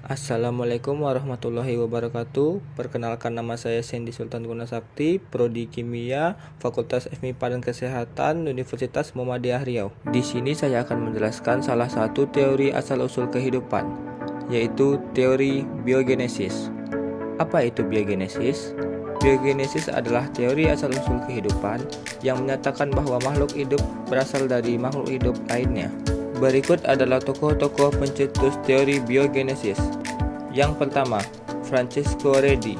Assalamualaikum warahmatullahi wabarakatuh. Perkenalkan, nama saya Sandy Sultan Gunasakti, Prodi Kimia, Fakultas FMIPA dan Kesehatan, Universitas Muhammadiyah Riau. Di sini saya akan menjelaskan salah satu teori asal-usul kehidupan, yaitu teori biogenesis. Apa itu biogenesis? Biogenesis adalah teori asal-usul kehidupan yang menyatakan bahwa makhluk hidup berasal dari makhluk hidup lainnya. Berikut adalah tokoh-tokoh pencetus teori biogenesis. Yang pertama, Francesco Redi.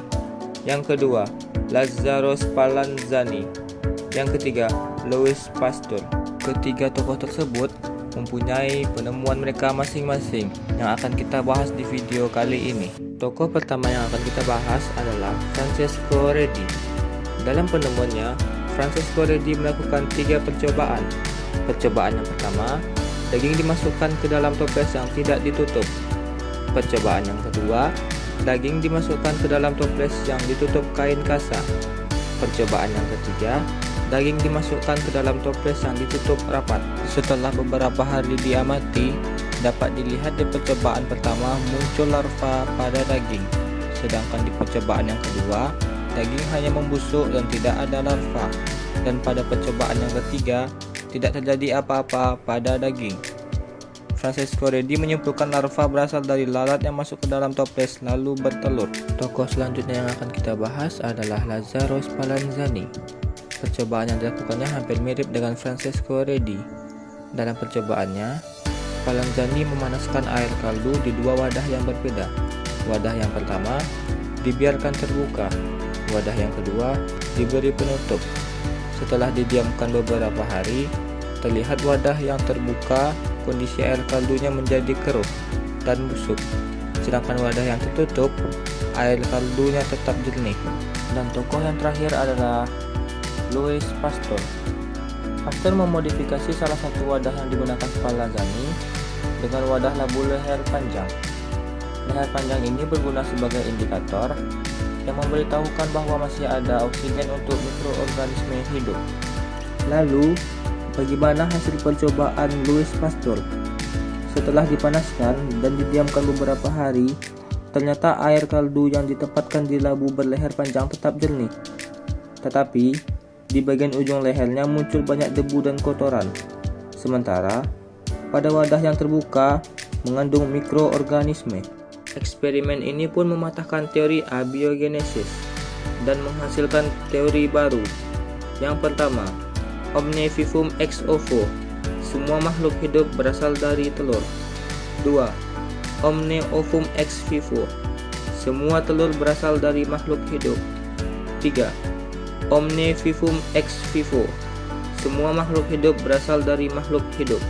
Yang kedua, Lazzaro Spallanzani. Yang ketiga, Louis Pasteur. Ketiga tokoh tersebut mempunyai penemuan mereka masing-masing yang akan kita bahas di video kali ini. Tokoh pertama yang akan kita bahas adalah Francesco Redi. Dalam penemuannya, Francesco Redi melakukan 3 percobaan. Percobaan yang pertama, daging dimasukkan ke dalam toples yang tidak ditutup. Percobaan yang kedua, daging dimasukkan ke dalam toples yang ditutup kain kasa. Percobaan yang ketiga, daging dimasukkan ke dalam toples yang ditutup rapat. Setelah beberapa hari diamati, dapat dilihat di percobaan pertama muncul larva pada daging. Sedangkan di percobaan yang kedua, daging hanya membusuk dan tidak ada larva. Dan pada percobaan yang ketiga, tidak terjadi apa-apa pada daging. Francesco Redi menyimpulkan larva berasal dari lalat yang masuk ke dalam toples lalu bertelur. Tokoh selanjutnya yang akan kita bahas adalah Lazzaro Spallanzani. Percobaan yang dilakukannya hampir mirip dengan Francesco Redi. Dalam percobaannya, Spallanzani memanaskan air kaldu di 2 wadah yang berbeda. Wadah yang pertama dibiarkan terbuka, wadah yang kedua diberi penutup. Setelah didiamkan beberapa hari, terlihat wadah yang terbuka kondisi air kaldunya menjadi keruh dan busuk. Sedangkan wadah yang tertutup, air kaldunya tetap jernih. Dan tokoh yang terakhir adalah Louis Pasteur. Pasteur memodifikasi salah satu wadah yang digunakan Spallanzani dengan wadah labu leher panjang. Leher panjang ini berguna sebagai indikator yang memberitahukan bahwa masih ada oksigen untuk mikroorganisme hidup. Lalu, bagaimana hasil percobaan Louis Pasteur? Setelah dipanaskan dan didiamkan beberapa hari, ternyata air kaldu yang ditempatkan di labu berleher panjang tetap jernih. Tetapi, di bagian ujung lehernya muncul banyak debu dan kotoran. Sementara, pada wadah yang terbuka mengandung mikroorganisme. Eksperimen ini pun mematahkan teori abiogenesis dan menghasilkan teori baru. Yang pertama, omne vivum ex ovo, semua makhluk hidup berasal dari telur. 2. Omne ovum ex vivo, semua telur berasal dari makhluk hidup. 3. Omne vivum ex vivo, semua makhluk hidup berasal dari makhluk hidup.